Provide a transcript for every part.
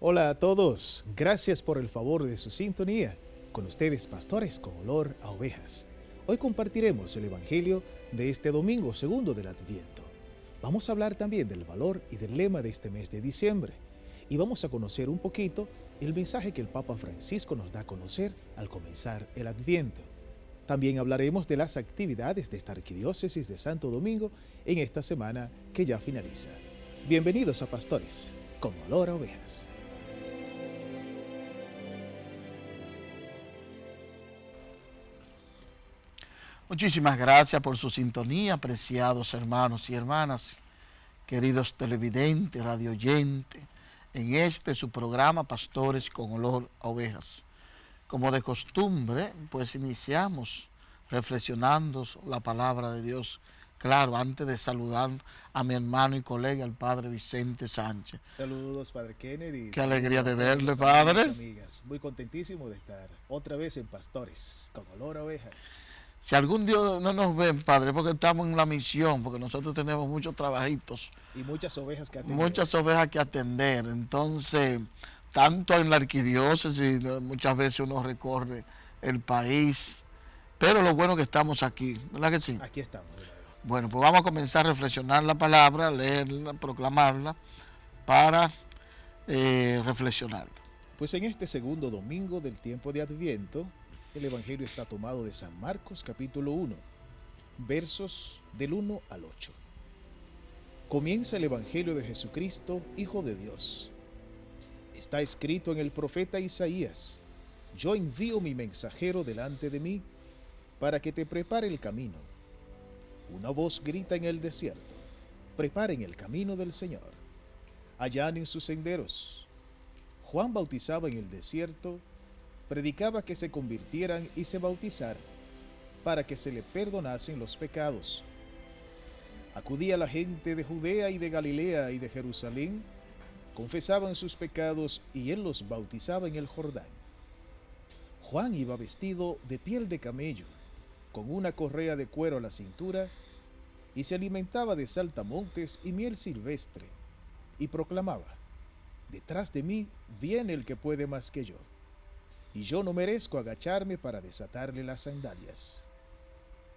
Hola a todos, gracias por el favor de su sintonía. Con ustedes, pastores con olor a ovejas. Hoy compartiremos el Evangelio de este domingo segundo del Adviento. Vamos a hablar también del valor y del lema de este mes de diciembre. Y vamos a conocer un poquito el mensaje que el Papa Francisco nos da a conocer al comenzar el Adviento. También hablaremos de las actividades de esta Arquidiócesis de Santo Domingo en esta semana que ya finaliza. Bienvenidos a Pastores con olor a ovejas. Muchísimas gracias por su sintonía, apreciados hermanos y hermanas, queridos televidentes, radioyentes, en este su programa Pastores con olor a ovejas. Como de costumbre, pues iniciamos reflexionando la palabra de Dios. Claro, antes de saludar a mi hermano y colega, el Padre Vicente Sánchez. Saludos, Padre Kennedy. Qué alegría de verle, Saludos, Padre. amigas. Muy contentísimo de estar otra vez en Pastores con olor a ovejas. Si algún día no nos ven, Padre, porque estamos en la misión, porque nosotros tenemos muchos trabajitos. Y muchas ovejas que atender. Muchas ovejas que atender. Entonces, tanto en la arquidiócesis, muchas veces uno recorre el país. Pero lo bueno que estamos aquí, ¿verdad que sí? Aquí estamos de nuevo. Bueno, pues vamos a comenzar a reflexionar la palabra, leerla, proclamarla, para reflexionarla. Pues en este segundo domingo del tiempo de Adviento, el Evangelio está tomado de San Marcos capítulo 1, versos del 1 al 8. Comienza el Evangelio de Jesucristo, Hijo de Dios. Está escrito en el profeta Isaías: Yo envío mi mensajero delante de mí para que te prepare el camino. Una voz grita en el desierto: preparen el camino del Señor, allanen sus senderos. Juan bautizaba en el desierto, predicaba que se convirtieran y se bautizaran, para que se le perdonasen los pecados. Acudía la gente de Judea y de Galilea y de Jerusalén, confesaban sus pecados y él los bautizaba en el Jordán. Juan iba vestido de piel de camello, con una correa de cuero a la cintura, y se alimentaba de saltamontes y miel silvestre, y proclamaba: detrás de mí viene el que puede más que yo, y yo no merezco agacharme para desatarle las sandalias.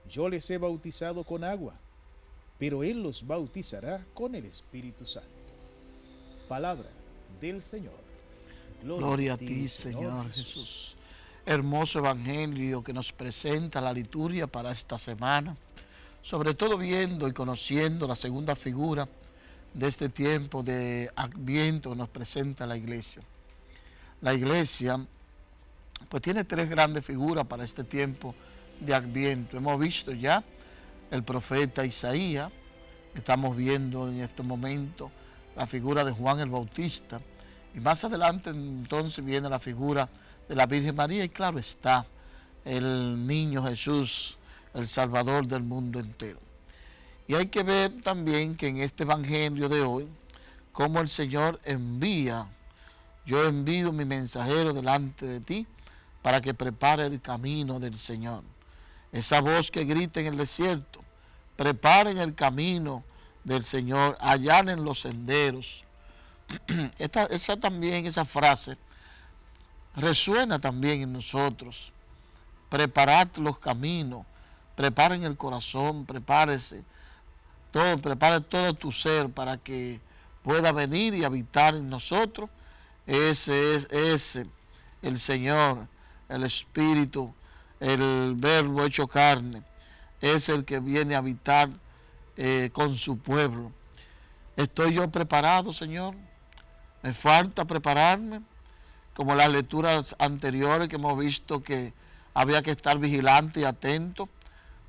Yo les he bautizado con agua, pero él los bautizará con el Espíritu Santo. Palabra del Señor. Gloria a ti, Señor Jesús. Hermoso evangelio que nos presenta la liturgia para esta semana, sobre todo viendo y conociendo la segunda figura de este tiempo de Adviento que nos presenta la iglesia. La iglesia pues tiene tres grandes figuras para este tiempo de Adviento. Hemos visto ya el profeta Isaías, estamos viendo en este momento la figura de Juan el Bautista, y más adelante entonces viene la figura de la Virgen María, y claro está, el niño Jesús, el Salvador del mundo entero. Y hay que ver también que en este evangelio de hoy, cómo el Señor envía: yo envío mi mensajero delante de ti para que prepare el camino del Señor. Esa voz que grita en el desierto: preparen el camino del Señor, allanen los senderos. Esa frase resuena también en nosotros. Preparad los caminos, preparen el corazón, prepare todo tu ser para que pueda venir y habitar en nosotros. Ese es el Señor, el Espíritu, el Verbo hecho carne, es el que viene a habitar con su pueblo. ¿Estoy yo preparado, Señor? ¿Me falta prepararme? Como las lecturas anteriores que hemos visto que había que estar vigilante y atento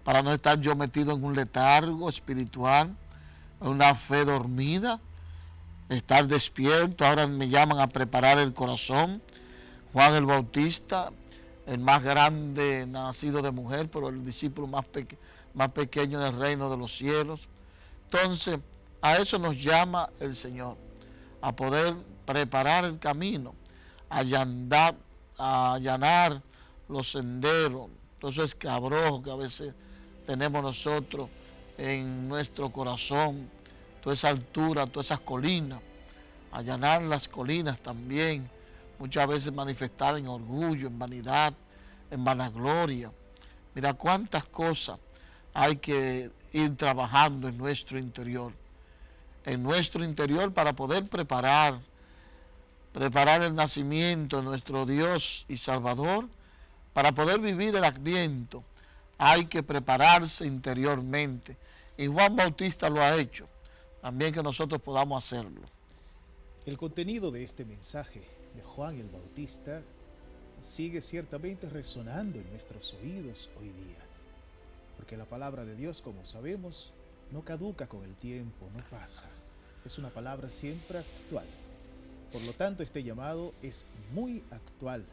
para no estar yo metido en un letargo espiritual, en una fe dormida, estar despierto. Ahora me llaman a preparar el corazón. Juan el Bautista, el más grande nacido de mujer, pero el discípulo más pequeño del reino de los cielos. Entonces, a eso nos llama el Señor, a poder preparar el camino, a allanar los senderos, todos esos escabrojos que a veces tenemos nosotros en nuestro corazón, toda esa altura, todas esas colinas, allanar las colinas también, muchas veces manifestada en orgullo, en vanidad, en vanagloria. Mira cuántas cosas hay que ir trabajando en nuestro interior para poder preparar el nacimiento de nuestro Dios y Salvador, para poder vivir el Adviento. Hay que prepararse interiormente. Y Juan Bautista lo ha hecho. También que nosotros podamos hacerlo. El contenido de este mensaje de Juan el Bautista sigue ciertamente resonando en nuestros oídos hoy día. Porque la palabra de Dios, como sabemos, no caduca con el tiempo, no pasa. Es una palabra siempre actual. Por lo tanto, este llamado es muy actual,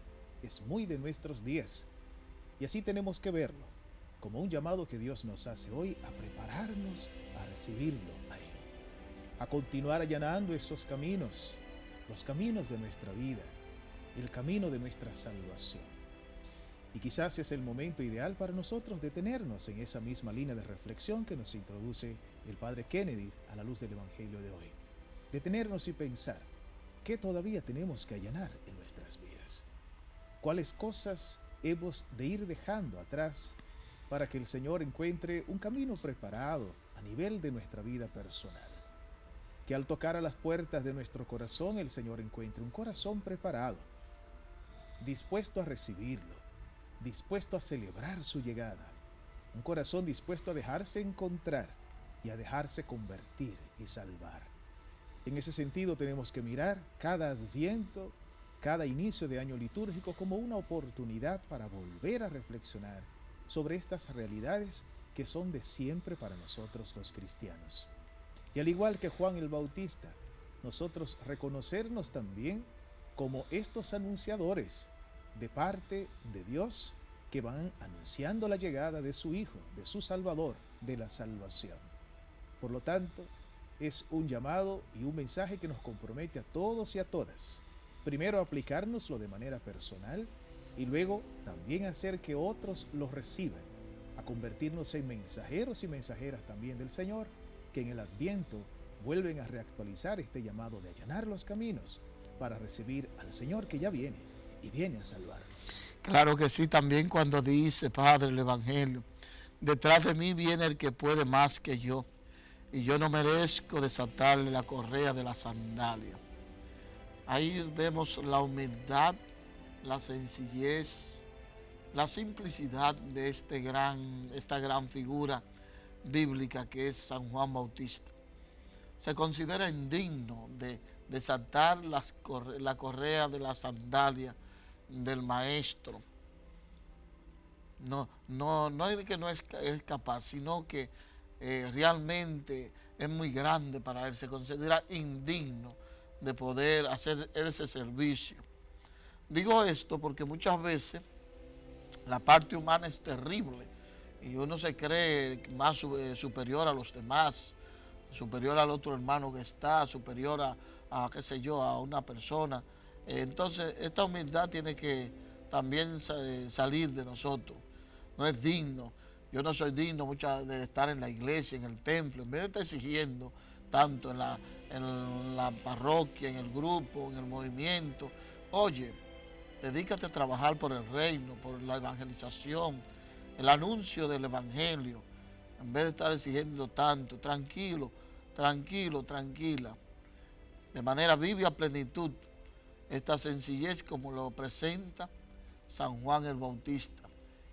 es muy de nuestros días. Y así tenemos que verlo, como un llamado que Dios nos hace hoy a prepararnos a recibirlo a Él. A continuar allanando esos caminos, los caminos de nuestra vida, el camino de nuestra salvación. Y quizás es el momento ideal para nosotros detenernos en esa misma línea de reflexión que nos introduce el Padre Kennedy a la luz del Evangelio de hoy. Detenernos y pensar, ¿qué todavía tenemos que allanar en nuestras vidas? ¿Cuáles cosas hemos de ir dejando atrás para que el Señor encuentre un camino preparado a nivel de nuestra vida personal? Que al tocar a las puertas de nuestro corazón, el Señor encuentre un corazón preparado, dispuesto a recibirlo, dispuesto a celebrar su llegada, un corazón dispuesto a dejarse encontrar y a dejarse convertir y salvar. En ese sentido tenemos que mirar cada Adviento, cada inicio de año litúrgico como una oportunidad para volver a reflexionar sobre estas realidades que son de siempre para nosotros los cristianos. Y al igual que Juan el Bautista, nosotros reconocernos también como estos anunciadores de parte de Dios que van anunciando la llegada de su Hijo, de su Salvador, de la salvación. Por lo tanto, es un llamado y un mensaje que nos compromete a todos y a todas. Primero a aplicárnoslo de manera personal y luego también hacer que otros lo reciban, a convertirnos en mensajeros y mensajeras también del Señor, que en el Adviento vuelven a reactualizar este llamado de allanar los caminos para recibir al Señor que ya viene y viene a salvarnos. Claro que sí, también cuando dice, Padre, el Evangelio, detrás de mí viene el que puede más que yo, y yo no merezco desatarle la correa de la sandalia. Ahí vemos la humildad, la sencillez, la simplicidad de esta gran figura bíblica que es San Juan Bautista. Se considera indigno de desatar la correa de la sandalia del maestro. No es que no es capaz, sino que realmente es muy grande para él. Se considera indigno de poder hacer ese servicio. Digo esto porque muchas veces la parte humana es terrible y uno se cree más superior a los demás, superior al otro hermano que está, superior a qué sé yo, a una persona. Entonces, esta humildad tiene que también salir de nosotros. No es digno. Yo no soy digno de estar en la iglesia, en el templo, en vez de estar exigiendo tanto en la parroquia, en el grupo, en el movimiento. Oye, dedícate a trabajar por el reino, por la evangelización, el anuncio del evangelio, en vez de estar exigiendo tanto. Tranquilo, tranquila. De manera vive a plenitud esta sencillez como lo presenta San Juan el Bautista,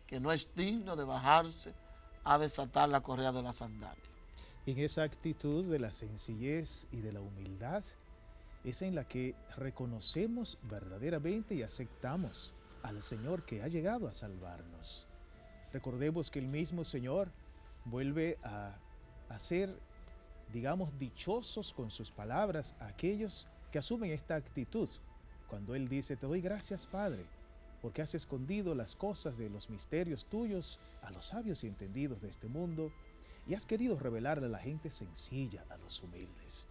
que no es digno de bajarse a desatar la correa de la sandalia. En esa actitud de la sencillez y de la humildad es en la que reconocemos verdaderamente y aceptamos al Señor que ha llegado a salvarnos. Recordemos que el mismo Señor vuelve a hacer, digamos, dichosos con sus palabras a aquellos que asumen esta actitud. Cuando Él dice, te doy gracias, Padre, porque has escondido las cosas de los misterios tuyos a los sabios y entendidos de este mundo y has querido revelarle a la gente sencilla, a los humildes.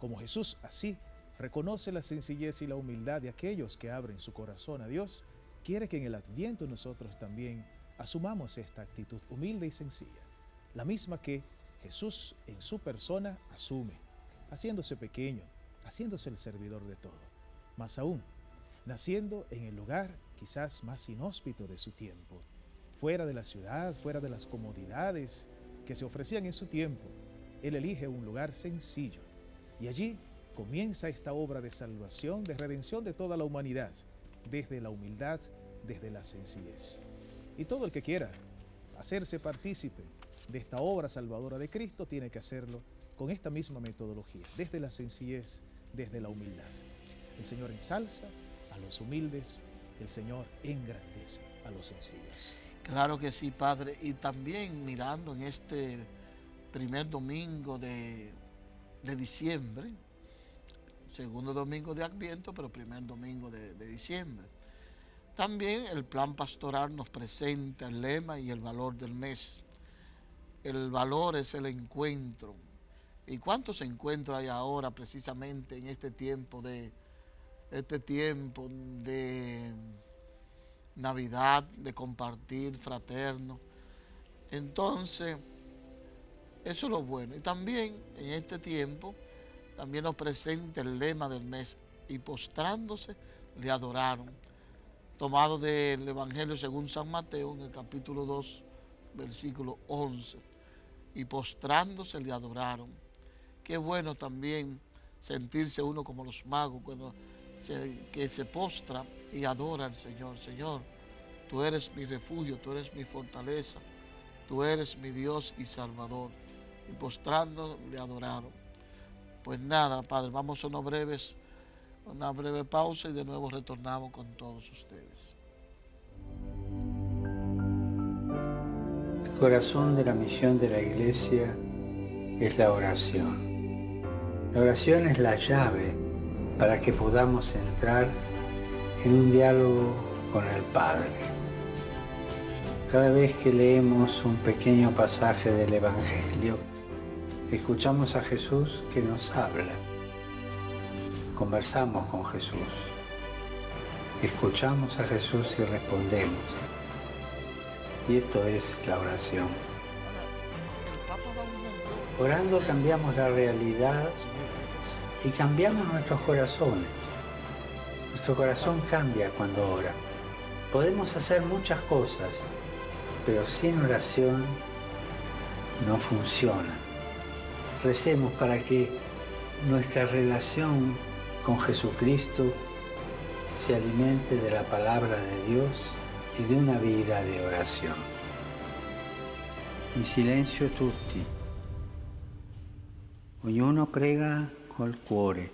Como Jesús así reconoce la sencillez y la humildad de aquellos que abren su corazón a Dios, quiere que en el Adviento nosotros también asumamos esta actitud humilde y sencilla, la misma que Jesús en su persona asume, haciéndose pequeño, haciéndose el servidor de todo. Más aún, naciendo en el lugar quizás más inhóspito de su tiempo, fuera de la ciudad, fuera de las comodidades que se ofrecían en su tiempo. Él elige un lugar sencillo y allí comienza esta obra de salvación, de redención de toda la humanidad, desde la humildad, desde la sencillez. Y todo el que quiera hacerse partícipe de esta obra salvadora de Cristo tiene que hacerlo con esta misma metodología, desde la sencillez, desde la humildad. El Señor ensalza a los humildes, el Señor engrandece a los sencillos. Claro que sí, Padre. Y también mirando en este primer domingo de diciembre, segundo domingo de Adviento, pero primer domingo de diciembre. También el plan pastoral nos presenta el lema y el valor del mes. El valor es el encuentro. ¿Y cuántos encuentros hay ahora precisamente en este tiempo de Navidad, de compartir fraterno? Entonces, eso es lo bueno. Y también en este tiempo, también nos presenta el lema del mes, y postrándose le adoraron, tomado del Evangelio según San Mateo en el capítulo 2, versículo 11, y postrándose le adoraron. Qué bueno también sentirse uno como los magos cuando que se postra y adora al Señor. Señor, tú eres mi refugio, tú eres mi fortaleza, tú eres mi Dios y Salvador. Y postrando le adoraron. Pues nada, Padre, vamos a una breve pausa y de nuevo retornamos con todos ustedes. El corazón de la misión de la Iglesia es la oración. La oración es la llave para que podamos entrar en un diálogo con el Padre. Cada vez que leemos un pequeño pasaje del Evangelio, escuchamos a Jesús que nos habla. Conversamos con Jesús. Escuchamos a Jesús y respondemos. Y esto es la oración. Orando cambiamos la realidad y cambiamos nuestros corazones. Nuestro corazón cambia cuando ora. Podemos hacer muchas cosas, pero sin oración no funciona. Recemos para que nuestra relación con Jesucristo se alimente de la palabra de Dios y de una vida de oración. In silenzio tutti. Ognuno prega col cuore.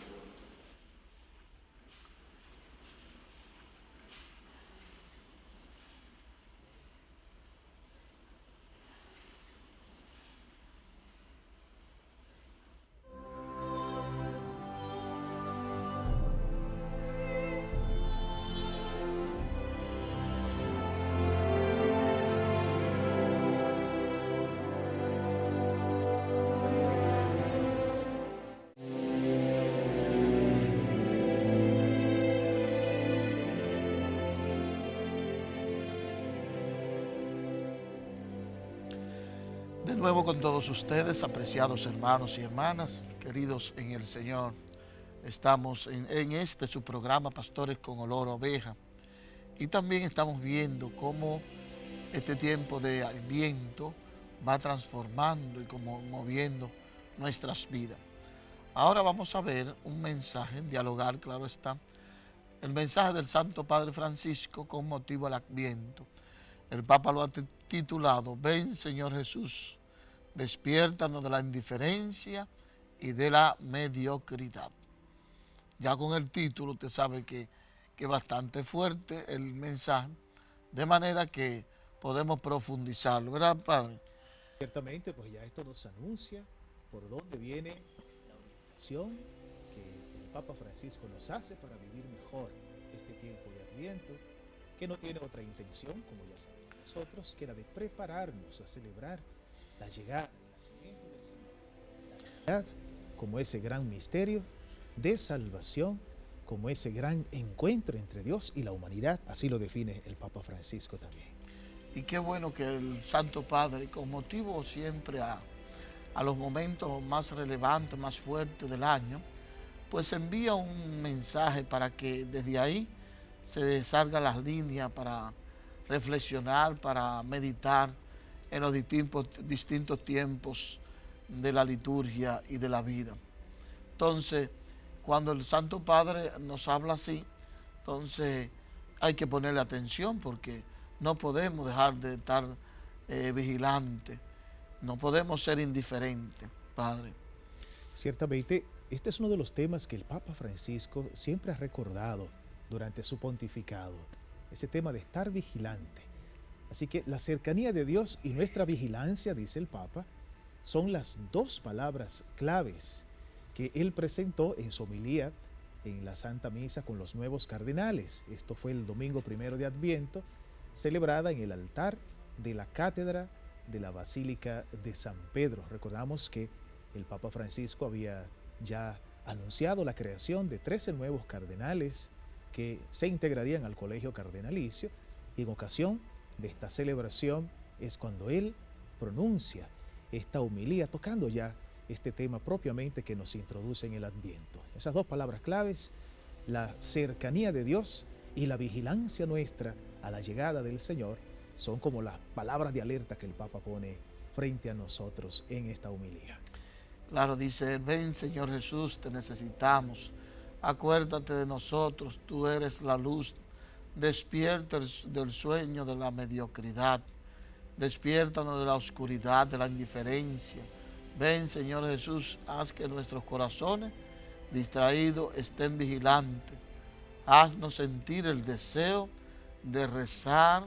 De nuevo con todos ustedes, apreciados hermanos y hermanas, queridos en el Señor. Estamos en este su programa Pastores con Olor a Oveja. Y también estamos viendo cómo este tiempo de Adviento va transformando y como moviendo nuestras vidas. Ahora vamos a ver un mensaje, dialogar, claro está, el mensaje del Santo Padre Francisco con motivo del Adviento. El Papa lo ha titulado Ven Señor Jesús, despiértanos de la indiferencia y de la mediocridad. Ya con el título usted sabe que es bastante fuerte el mensaje, de manera que podemos profundizarlo, ¿verdad, Padre? Ciertamente, pues ya esto nos anuncia por dónde viene la orientación que el Papa Francisco nos hace para vivir mejor este tiempo de Adviento, que no tiene otra intención, como ya sabemos nosotros, que la de prepararnos a celebrar la llegada, el nacimiento del Señor, la Navidad como ese gran misterio de salvación, como ese gran encuentro entre Dios y la humanidad, así lo define el Papa Francisco también. Y qué bueno que el Santo Padre, con motivo siempre a los momentos más relevantes, más fuertes del año, pues envía un mensaje para que desde ahí se salgan las líneas para reflexionar, para meditar en los distintos tiempos de la liturgia y de la vida. Entonces, cuando el Santo Padre nos habla así, entonces hay que ponerle atención porque no podemos dejar de estar vigilantes, no podemos ser indiferentes, Padre. Ciertamente, este es uno de los temas que el Papa Francisco siempre ha recordado durante su pontificado, ese tema de estar vigilante. Así que la cercanía de Dios y nuestra vigilancia, dice el Papa, son las dos palabras claves que él presentó en su homilía en la Santa Misa con los nuevos cardenales. Esto fue el domingo 1 de Adviento, celebrada en el altar de la Cátedra de la Basílica de San Pedro. Recordamos que el Papa Francisco había ya anunciado la creación de 13 nuevos cardenales que se integrarían al colegio cardenalicio, y en ocasión de esta celebración es cuando él pronuncia esta homilía, tocando ya este tema propiamente que nos introduce en el Adviento. Esas dos palabras claves, la cercanía de Dios y la vigilancia nuestra a la llegada del Señor, son como las palabras de alerta que el Papa pone frente a nosotros en esta homilía. Claro, dice, ven Señor Jesús, te necesitamos, acuérdate de nosotros, tú eres la luz, despierta del sueño de la mediocridad, despiértanos de la oscuridad, de la indiferencia. Ven Señor Jesús, haz que nuestros corazones distraídos estén vigilantes, haznos sentir el deseo de rezar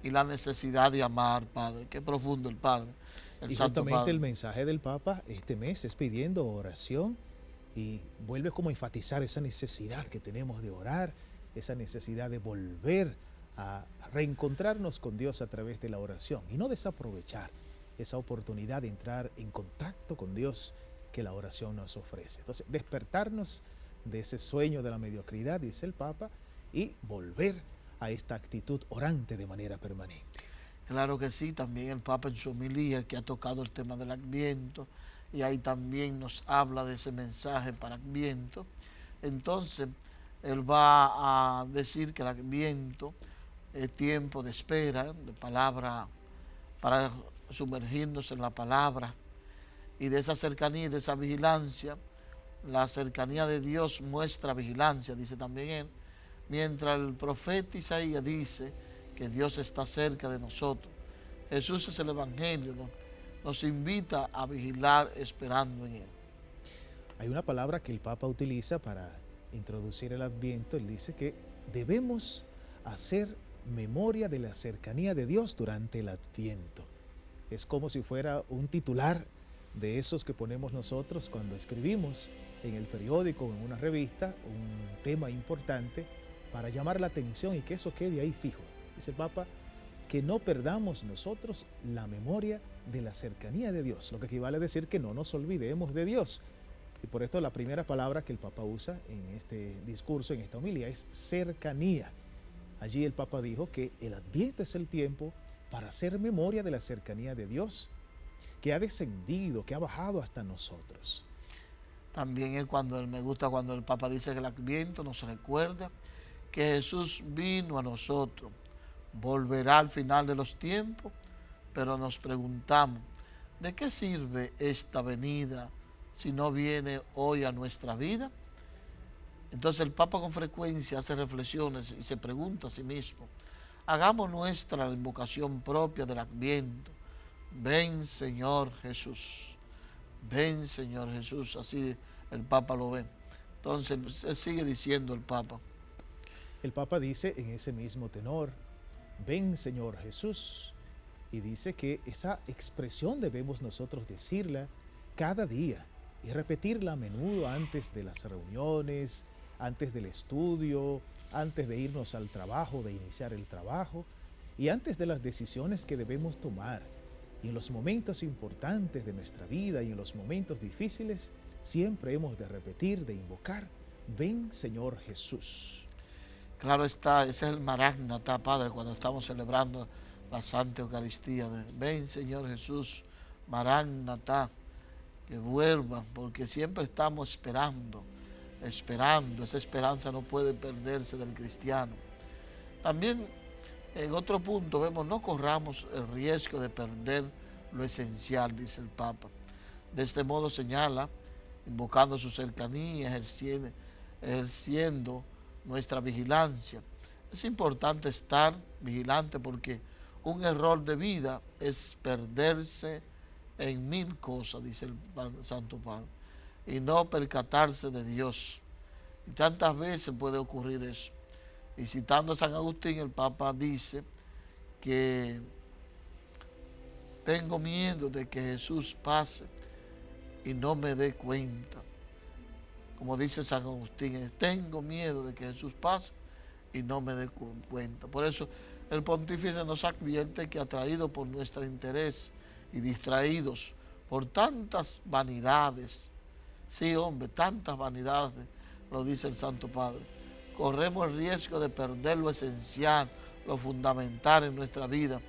y la necesidad de amar, Padre. Qué profundo el Padre. Y justamente el mensaje del Papa este mes es pidiendo oración y vuelve como a enfatizar esa necesidad que tenemos de orar, esa necesidad de volver a reencontrarnos con Dios a través de la oración y no desaprovechar esa oportunidad de entrar en contacto con Dios que la oración nos ofrece. Entonces, despertarnos de ese sueño de la mediocridad, dice el Papa, y volver a esta actitud orante de manera permanente. Claro que sí, también el Papa en su homilía que ha tocado el tema del Adviento y ahí también nos habla de ese mensaje para Adviento. Entonces, él va a decir que el Adviento es tiempo de espera, de palabra, para sumergirnos en la palabra y de esa cercanía y de esa vigilancia. La cercanía de Dios muestra vigilancia, dice también él, mientras el profeta Isaías dice que Dios está cerca de nosotros. Jesús es el Evangelio, nos invita a vigilar esperando en Él. Hay una palabra que el Papa utiliza para introducir el Adviento. Él dice que debemos hacer memoria de la cercanía de Dios durante el Adviento. Es como si fuera un titular de esos que ponemos nosotros cuando escribimos en el periódico o en una revista un tema importante para llamar la atención y que eso quede ahí fijo. Dice el Papa, que no perdamos nosotros la memoria de la cercanía de Dios, lo que equivale a decir que no nos olvidemos de Dios. Y por esto la primera palabra que el Papa usa en este discurso, en esta homilía, es cercanía. Allí el Papa dijo que el Adviento es el tiempo para hacer memoria de la cercanía de Dios, que ha descendido, que ha bajado hasta nosotros. También me gusta cuando el Papa dice que el Adviento nos recuerda que Jesús vino a nosotros, volverá al final de los tiempos, pero nos preguntamos, ¿de qué sirve esta venida si no viene hoy a nuestra vida? Entonces el Papa con frecuencia hace reflexiones y se pregunta a sí mismo, hagamos nuestra la invocación propia del Adviento, ven Señor Jesús, ven Señor Jesús, así el Papa lo ve. Entonces él sigue diciendo el Papa. El Papa dice en ese mismo tenor, ven Señor Jesús, y dice que esa expresión debemos nosotros decirla cada día y repetirla a menudo antes de las reuniones, antes del estudio, antes de irnos al trabajo, de iniciar el trabajo y antes de las decisiones que debemos tomar. Y en los momentos importantes de nuestra vida y en los momentos difíciles, siempre hemos de repetir, de invocar, ven Señor Jesús. Claro está, ese es el Maranatá, Padre, cuando estamos celebrando la Santa Eucaristía. Ven, Señor Jesús, Maranatá, que vuelva, porque siempre estamos esperando esperando. Esa esperanza no puede perderse del cristiano. También en otro punto vemos, no corramos el riesgo de perder lo esencial, dice el Papa. De este modo señala, invocando su cercanía, ejerciendo nuestra vigilancia. Es importante estar vigilante porque un error de vida es perderse en mil cosas, dice el Santo Padre, y no percatarse de Dios. Y tantas veces puede ocurrir eso. Y citando a San Agustín, el Papa dice que tengo miedo de que Jesús pase y no me dé cuenta. Como dice San Agustín, tengo miedo de que Jesús pase y no me dé cuenta. Por eso el pontífice nos advierte que, atraído por nuestro interés y distraídos por tantas vanidades, sí, hombre, tantas vanidades, lo dice el Santo Padre, corremos el riesgo de perder lo esencial, lo fundamental en nuestra vida.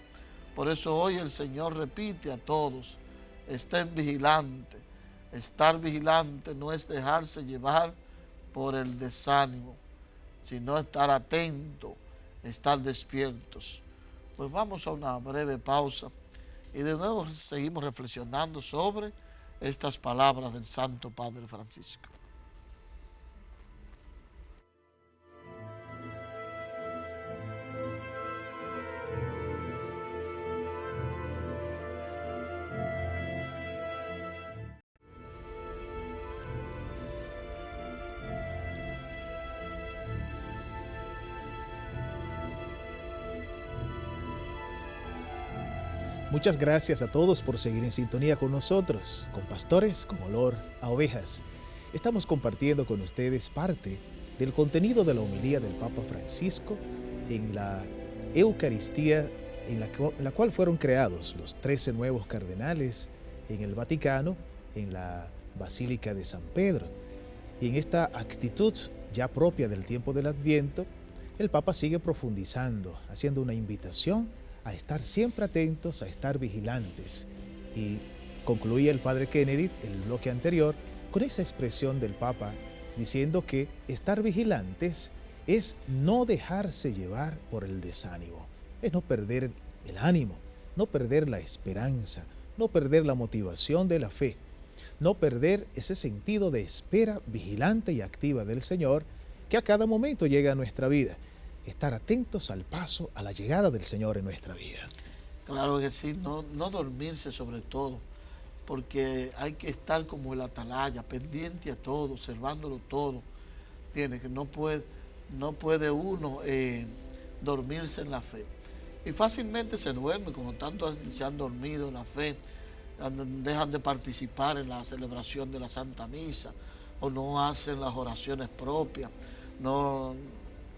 Por eso hoy el Señor repite a todos, estén vigilantes. Estar vigilante no es dejarse llevar por el desánimo, sino estar atento, estar despiertos. Pues vamos a una breve pausa y de nuevo seguimos reflexionando sobre estas palabras del Santo Padre Francisco. Muchas gracias a todos por seguir en sintonía con nosotros, con Pastores con Olor a Ovejas. Estamos compartiendo con ustedes parte del contenido de la homilía del Papa Francisco en la Eucaristía en la cual fueron creados los 13 nuevos cardenales en el Vaticano, en la Basílica de San Pedro. Y en esta actitud ya propia del tiempo del Adviento, el Papa sigue profundizando, haciendo una invitación a estar siempre atentos, a estar vigilantes. Y concluía el Padre Kennedy el bloque anterior con esa expresión del Papa diciendo que estar vigilantes es no dejarse llevar por el desánimo, es no perder el ánimo, no perder la esperanza, no perder la motivación de la fe, no perder ese sentido de espera vigilante y activa del Señor que a cada momento llega a nuestra vida. Estar atentos al paso, a la llegada del Señor en nuestra vida. Claro que sí, no dormirse sobre todo, porque hay que estar como el atalaya, pendiente a todo, observándolo todo. Tiene que no puede uno dormirse en la fe. Y fácilmente se duerme, como tanto se han dormido en la fe, dejan de participar en la celebración de la Santa Misa, o no hacen las oraciones propias,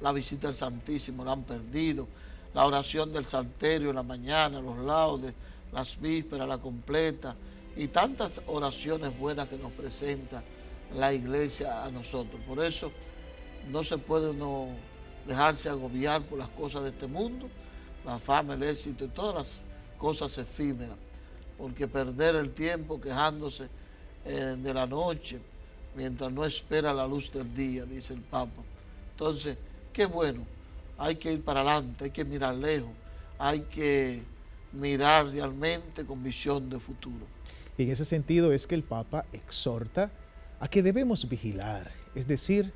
la visita al Santísimo la han perdido, la oración del Salterio en la mañana, los laudes, las vísperas, la completa, y tantas oraciones buenas que nos presenta la Iglesia a nosotros. Por eso no se puede uno dejarse agobiar por las cosas de este mundo, la fama, el éxito y todas las cosas efímeras, porque perder el tiempo quejándose de la noche mientras no espera la luz del día, dice el Papa. Entonces, qué bueno, hay que ir para adelante, hay que mirar lejos, hay que mirar realmente con visión de futuro. Y en ese sentido es que el Papa exhorta a que debemos vigilar, es decir,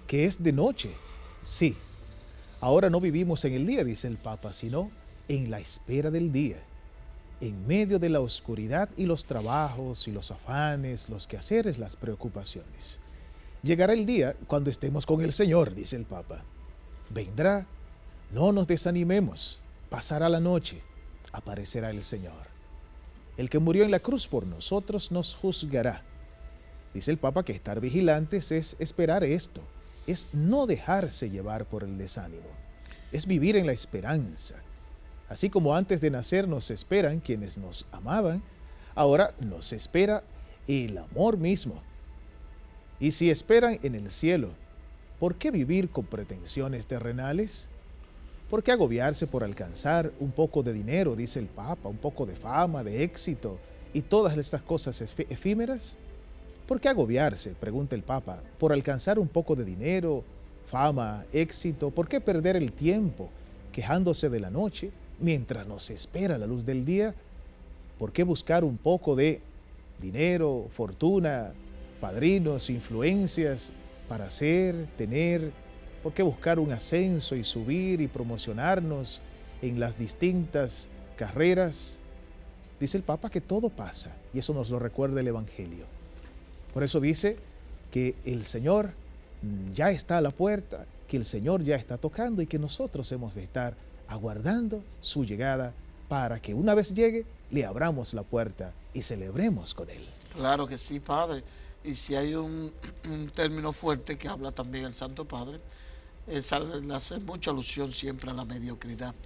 que es de noche, sí. Ahora no vivimos en el día, dice el Papa, sino en la espera del día, en medio de la oscuridad y los trabajos y los afanes, los quehaceres, las preocupaciones. Llegará el día cuando estemos con el Señor, dice el Papa. Vendrá, no nos desanimemos, pasará la noche, aparecerá el Señor. El que murió en la cruz por nosotros nos juzgará. Dice el Papa que estar vigilantes es esperar esto, es no dejarse llevar por el desánimo, es vivir en la esperanza. Así como antes de nacer nos esperan quienes nos amaban, ahora nos espera el amor mismo. Y si esperan en el cielo, ¿por qué vivir con pretensiones terrenales? ¿Por qué agobiarse por alcanzar un poco de dinero, dice el Papa, un poco de fama, de éxito y todas estas cosas efímeras? ¿Por qué agobiarse?, pregunta el Papa, por alcanzar un poco de dinero, fama, éxito. ¿Por qué perder el tiempo quejándose de la noche mientras nos espera la luz del día? ¿Por qué buscar un poco de dinero, fortuna, padrinos, influencias para hacer, tener? ¿Por qué buscar un ascenso y subir y promocionarnos en las distintas carreras? Dice el Papa que todo pasa, y eso nos lo recuerda el Evangelio. Por eso dice que el Señor ya está a la puerta, que el Señor ya está tocando y que nosotros hemos de estar aguardando su llegada para que una vez llegue, le abramos la puerta y celebremos con Él. Claro que sí, Padre. Y si hay un término fuerte que habla también el Santo Padre, le hace mucha alusión siempre a la mediocridad,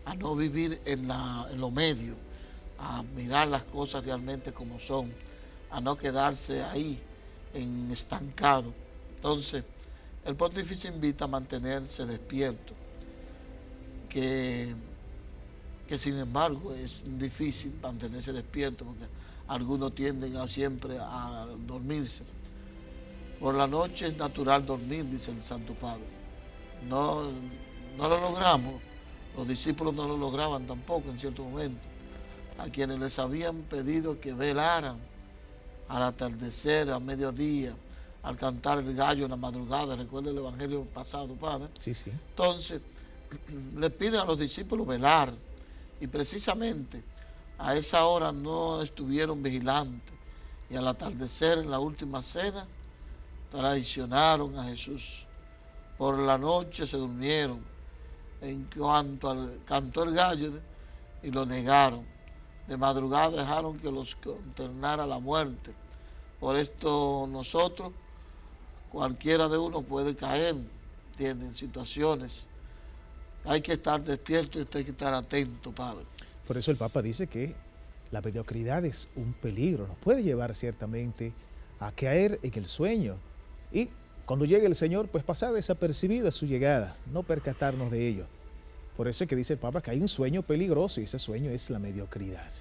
a no vivir en lo medio, a mirar las cosas realmente como son, a no quedarse ahí estancado. Entonces, el pontífice invita a mantenerse despierto, que sin embargo es difícil mantenerse despierto porque algunos tienden siempre a dormirse. Por la noche es natural dormir, dice el Santo Padre. No lo logramos, los discípulos no lo lograban tampoco en cierto momento. A quienes les habían pedido que velaran al atardecer, a mediodía, al cantar el gallo en la madrugada. Recuerda el Evangelio pasado, Padre. Sí, sí. Entonces, le piden a los discípulos velar, y precisamente a esa hora no estuvieron vigilantes, y al atardecer en la última cena traicionaron a Jesús. Por la noche se durmieron en cuanto cantó el gallo y lo negaron. De madrugada dejaron que los consternara la muerte. Por esto nosotros, cualquiera de uno puede caer, ¿entienden? Situaciones. Hay que estar despierto y hay que estar atento, Padre. Por eso el Papa dice que la mediocridad es un peligro, nos puede llevar ciertamente a caer en el sueño. Y cuando llegue el Señor, pues pasar desapercibida su llegada, no percatarnos de ello. Por eso es que dice el Papa que hay un sueño peligroso, y ese sueño es la mediocridad.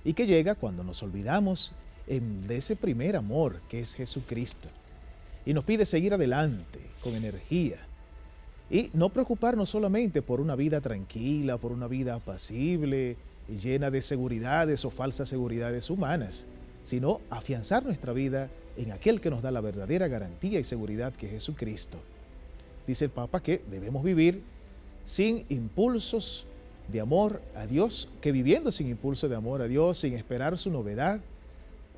Y que llega cuando nos olvidamos de ese primer amor que es Jesucristo. Y nos pide seguir adelante con energía. Y no preocuparnos solamente por una vida tranquila, por una vida apacible y llena de seguridades o falsas seguridades humanas, sino afianzar nuestra vida en aquel que nos da la verdadera garantía y seguridad, que es Jesucristo. Dice el Papa que debemos vivir sin impulsos de amor a Dios, que viviendo sin impulso de amor a Dios, sin esperar su novedad,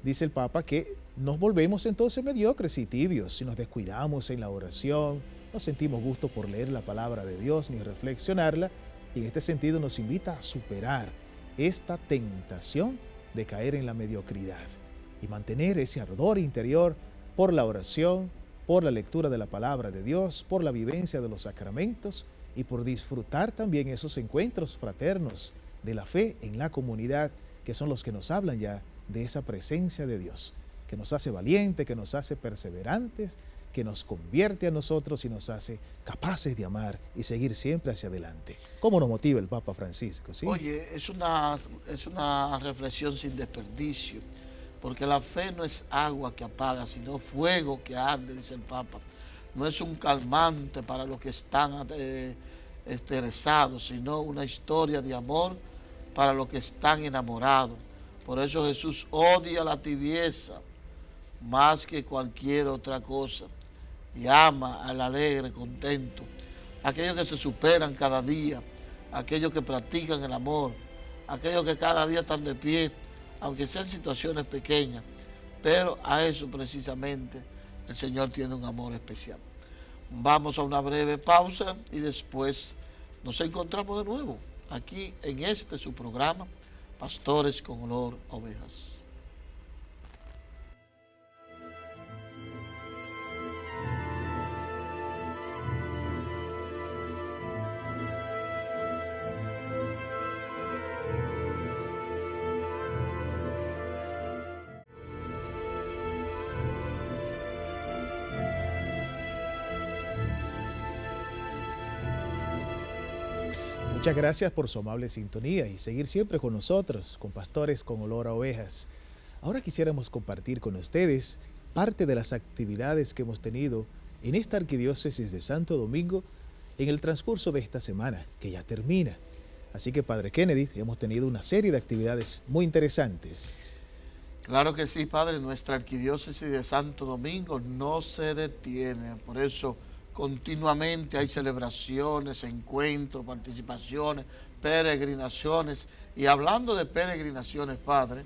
dice el Papa que nos volvemos entonces mediocres y tibios si nos descuidamos en la oración, no sentimos gusto por leer la palabra de Dios ni reflexionarla, y en este sentido nos invita a superar esta tentación de caer en la mediocridad y mantener ese ardor interior por la oración, por la lectura de la palabra de Dios, por la vivencia de los sacramentos y por disfrutar también esos encuentros fraternos de la fe en la comunidad, que son los que nos hablan ya de esa presencia de Dios, que nos hace valientes, que nos hace perseverantes, que nos convierte a nosotros y nos hace capaces de amar y seguir siempre hacia adelante. ¿Cómo nos motiva el Papa Francisco? ¿Sí? Oye, es una reflexión sin desperdicio, porque la fe no es agua que apaga, sino fuego que arde, dice el Papa. No es un calmante para los que están estresados, sino una historia de amor para los que están enamorados. Por eso Jesús odia la tibieza más que cualquier otra cosa y ama al alegre, contento, aquellos que se superan cada día, aquellos que practican el amor, aquellos que cada día están de pie, aunque sean situaciones pequeñas, pero a eso precisamente el Señor tiene un amor especial. Vamos a una breve pausa y después nos encontramos de nuevo aquí en su programa, Pastores con Olor a Ovejas. Muchas gracias por su amable sintonía y seguir siempre con nosotros, con Pastores con Olor a Ovejas. Ahora quisiéramos compartir con ustedes parte de las actividades que hemos tenido en esta arquidiócesis de Santo Domingo en el transcurso de esta semana, que ya termina. Así que, Padre Kennedy, hemos tenido una serie de actividades muy interesantes. Claro que sí, Padre, nuestra arquidiócesis de Santo Domingo no se detiene, por eso continuamente hay celebraciones, encuentros, participaciones, peregrinaciones. Y hablando de peregrinaciones, Padre,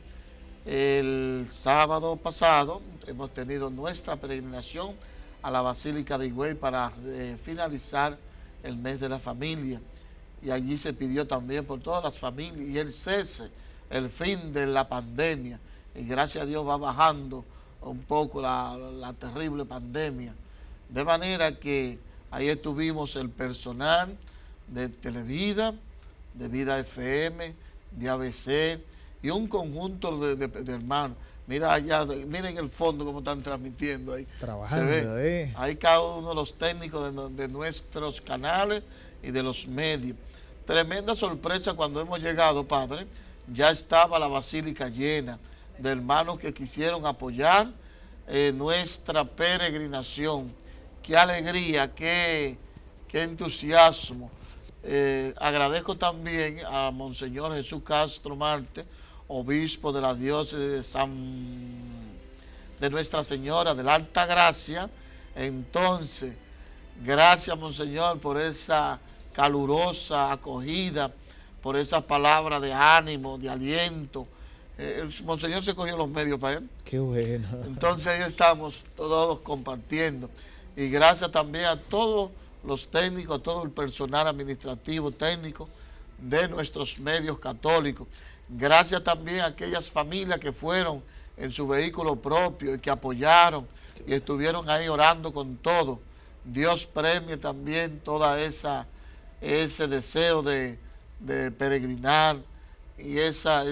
el sábado pasado hemos tenido nuestra peregrinación a la Basílica de Higüey para finalizar el mes de la familia. Y allí se pidió también por todas las familias y el cese, el fin de la pandemia. Y gracias a Dios va bajando un poco la terrible pandemia. De manera que ahí estuvimos el personal de Televida, de Vida FM, de ABC y un conjunto de hermanos. Mira allá, miren el fondo cómo están transmitiendo ahí. Trabajando, se ve, ahí cada uno de los técnicos de nuestros canales y de los medios. Tremenda sorpresa cuando hemos llegado, Padre. Ya estaba la basílica llena de hermanos que quisieron apoyar nuestra peregrinación. Qué alegría, qué entusiasmo. Agradezco también a Monseñor Jesús Castro Marte, obispo de la diócesis de Nuestra Señora de la Alta Gracia. Entonces, gracias, Monseñor, por esa calurosa acogida, por esa palabra de ánimo, de aliento. El Monseñor se cogió los medios para él. Qué bueno. Entonces ahí estamos todos compartiendo. Y gracias también a todos los técnicos, a todo el personal administrativo, técnico de nuestros medios católicos. Gracias también a aquellas familias que fueron en su vehículo propio y que apoyaron y estuvieron ahí orando con todo. Dios premie también toda ese deseo de peregrinar y esa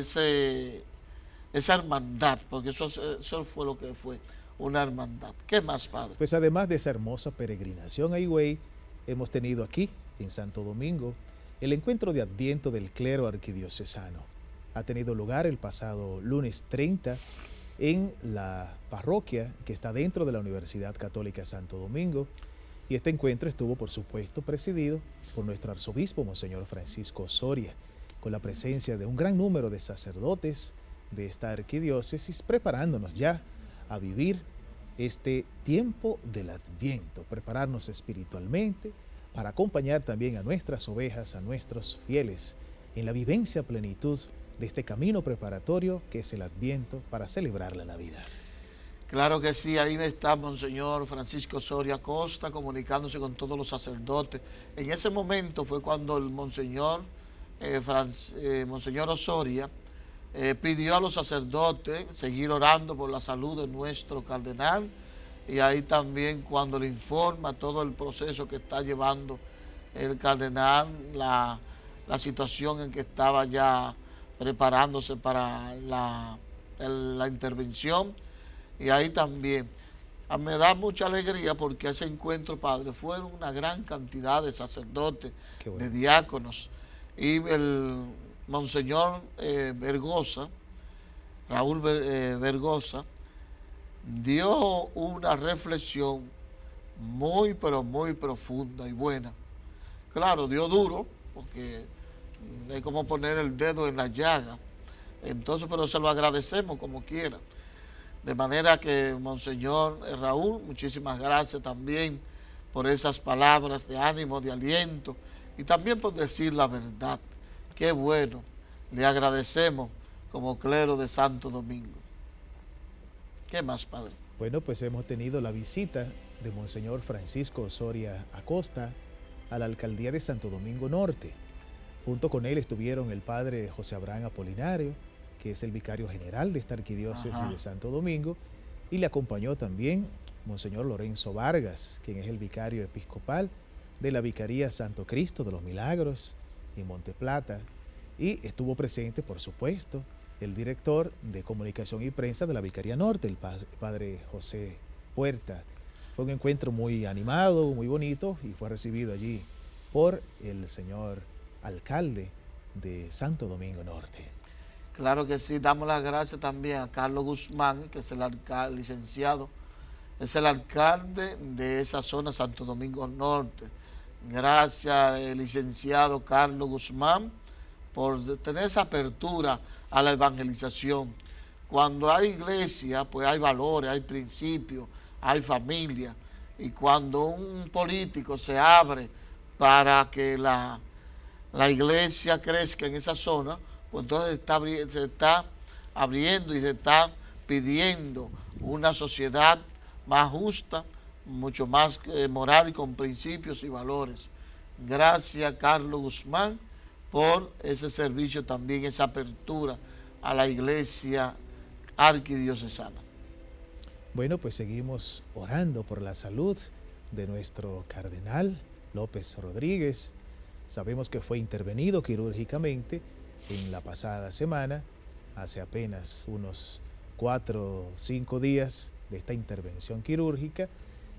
hermandad, porque eso fue lo que fue, una hermandad. ¿Qué más, Padre? Pues además de esa hermosa peregrinación a Higüey, hemos tenido aquí, en Santo Domingo, el encuentro de Adviento del clero arquidiocesano. Ha tenido lugar el pasado lunes 30 en la parroquia que está dentro de la Universidad Católica Santo Domingo. Y este encuentro estuvo, por supuesto, presidido por nuestro arzobispo, Monseñor Francisco Soria, con la presencia de un gran número de sacerdotes de esta arquidiócesis, preparándonos ya a vivir este tiempo del Adviento, prepararnos espiritualmente para acompañar también a nuestras ovejas, a nuestros fieles, en la vivencia a plenitud de este camino preparatorio que es el Adviento para celebrar la Navidad. Claro que sí, ahí está Monseñor Francisco Soria Costa comunicándose con todos los sacerdotes. En ese momento fue cuando el Monseñor Osoria pidió a los sacerdotes seguir orando por la salud de nuestro cardenal, y ahí también cuando le informa todo el proceso que está llevando el cardenal, la situación en que estaba ya preparándose para la intervención. Y ahí también me da mucha alegría porque ese encuentro, Padre, fueron una gran cantidad de sacerdotes, bueno, de diáconos, y el Monseñor Vergosa, Raúl Vergosa, dio una reflexión muy, pero muy profunda y buena. Claro, dio duro, porque es como poner el dedo en la llaga. Entonces, pero se lo agradecemos como quiera. De manera que, Monseñor Raúl, muchísimas gracias también por esas palabras de ánimo, de aliento, y también por decir la verdad. Qué bueno, le agradecemos como clero de Santo Domingo. ¿Qué más, Padre? Bueno, pues hemos tenido la visita de Monseñor Francisco Soria Acosta a la alcaldía de Santo Domingo Norte. Junto con él estuvieron el padre José Abraham Apolinario, que es el vicario general de esta arquidiócesis de Santo Domingo, y le acompañó también Monseñor Lorenzo Vargas, quien es el vicario episcopal de la Vicaría Santo Cristo de los Milagros en Monte Plata, y estuvo presente, por supuesto, el director de comunicación y prensa de la Vicaría Norte, el padre José Puerta. Fue un encuentro muy animado, muy bonito, y fue recibido allí por el señor alcalde de Santo Domingo Norte. Claro que sí, damos las gracias también a Carlos Guzmán, que es el licenciado es el alcalde de esa zona, Santo Domingo Norte. Gracias, licenciado Carlos Guzmán, por tener esa apertura a la evangelización. Cuando hay iglesia, pues hay valores, hay principios, hay familia. Y cuando un político se abre para que la iglesia crezca en esa zona, pues entonces se está abriendo y se está pidiendo una sociedad más justa, mucho más moral y con principios y valores. Gracias, Carlos Guzmán, por ese servicio también, esa apertura a la iglesia arquidiocesana. Bueno, pues seguimos orando por la salud de nuestro cardenal López Rodríguez. Sabemos que fue intervenido quirúrgicamente en la pasada semana, hace apenas unos 4 o 5 días de esta intervención quirúrgica,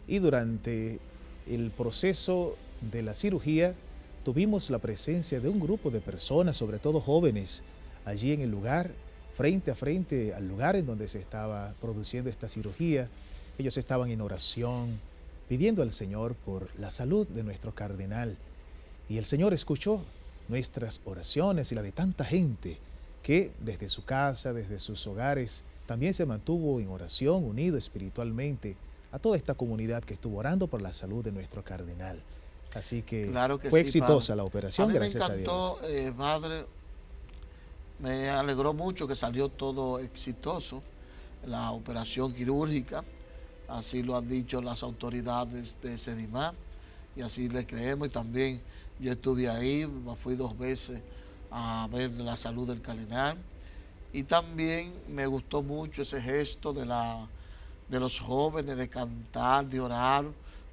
y durante el proceso de la cirugía tuvimos la presencia de un grupo de personas, sobre todo jóvenes, allí en el lugar, frente a frente al lugar en donde se estaba produciendo esta cirugía. Ellos estaban en oración, pidiendo al Señor por la salud de nuestro cardenal. Y el Señor escuchó nuestras oraciones y la de tanta gente que desde su casa, desde sus hogares, también se mantuvo en oración, unido espiritualmente a toda esta comunidad que estuvo orando por la salud de nuestro cardenal. Así que, claro que fue sí, exitosa padre. la operación, gracias a Dios. Me encantó, padre, me alegró mucho que salió todo exitoso, la operación quirúrgica, así lo han dicho las autoridades de Sedimá, y así le creemos. Y también yo estuve ahí, fui 2 veces a ver la salud del cardenal, y también me gustó mucho ese gesto de los jóvenes, de cantar, de orar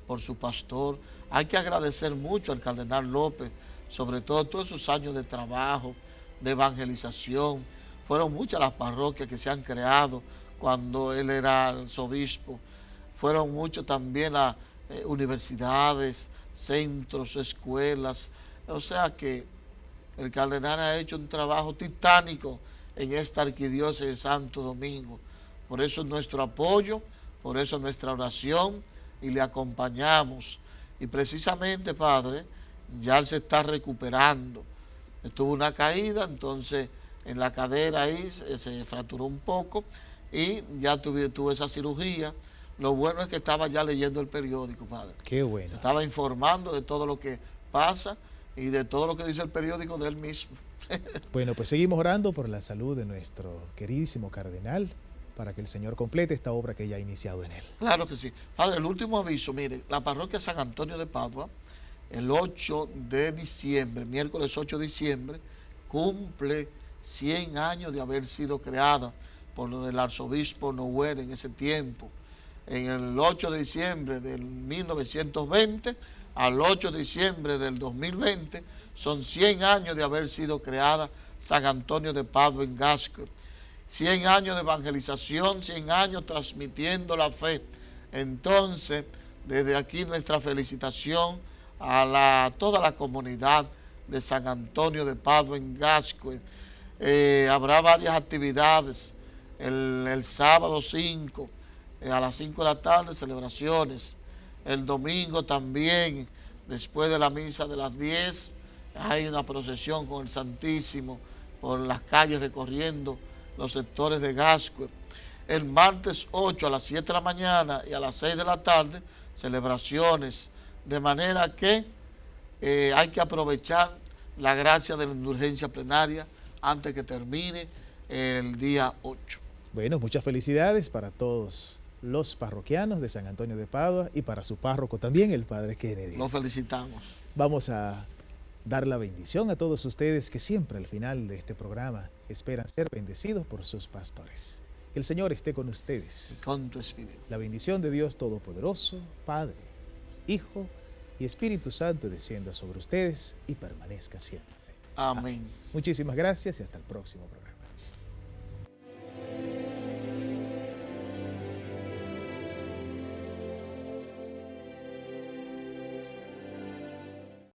por su pastor. Hay que agradecer mucho al cardenal López, sobre todo todos esos años de trabajo, de evangelización. Fueron muchas las parroquias que se han creado cuando él era arzobispo. Fueron muchos también las universidades, centros, escuelas. O sea que el cardenal ha hecho un trabajo titánico en esta arquidiócesis de Santo Domingo. Por eso es nuestro apoyo, por eso es nuestra oración, y le acompañamos. Y precisamente, padre, ya él se está recuperando. Tuvo una caída, entonces en la cadera ahí se fracturó un poco y ya tuvo esa cirugía. Lo bueno es que estaba ya leyendo el periódico, padre. Qué bueno. Estaba informando de todo lo que pasa y de todo lo que dice el periódico de él mismo. Bueno, pues seguimos orando por la salud de nuestro queridísimo cardenal, para que el Señor complete esta obra que ya ha iniciado en él. Claro que sí. Padre, el último aviso, mire, la parroquia San Antonio de Padua, el 8 de diciembre, miércoles 8 de diciembre, cumple 100 años de haber sido creada por el arzobispo Noel en ese tiempo. En el 8 de diciembre del 1920 al 8 de diciembre del 2020 son 100 años de haber sido creada San Antonio de Padua en Gascue. 100 años de evangelización, 100 años transmitiendo la fe. Entonces, desde aquí nuestra felicitación a toda la comunidad de San Antonio de Padua en Gascue. Habrá varias actividades. El sábado 5, a las 5 de la tarde, celebraciones. El domingo también, después de la misa de las 10, hay una procesión con el Santísimo por las calles recorriendo los sectores de Gascue. El martes 8 a las 7 de la mañana y a las 6 de la tarde, celebraciones, de manera que hay que aprovechar la gracia de la indulgencia plenaria antes que termine el día 8. Bueno, muchas felicidades para todos los parroquianos de San Antonio de Padua y para su párroco también, el Padre Kennedy. Los felicitamos. Vamos a dar la bendición a todos ustedes que siempre al final de este programa esperan ser bendecidos por sus pastores. Que el Señor esté con ustedes. Y con tu espíritu. La bendición de Dios Todopoderoso, Padre, Hijo y Espíritu Santo descienda sobre ustedes y permanezca siempre. Amén. Muchísimas gracias y hasta el próximo programa.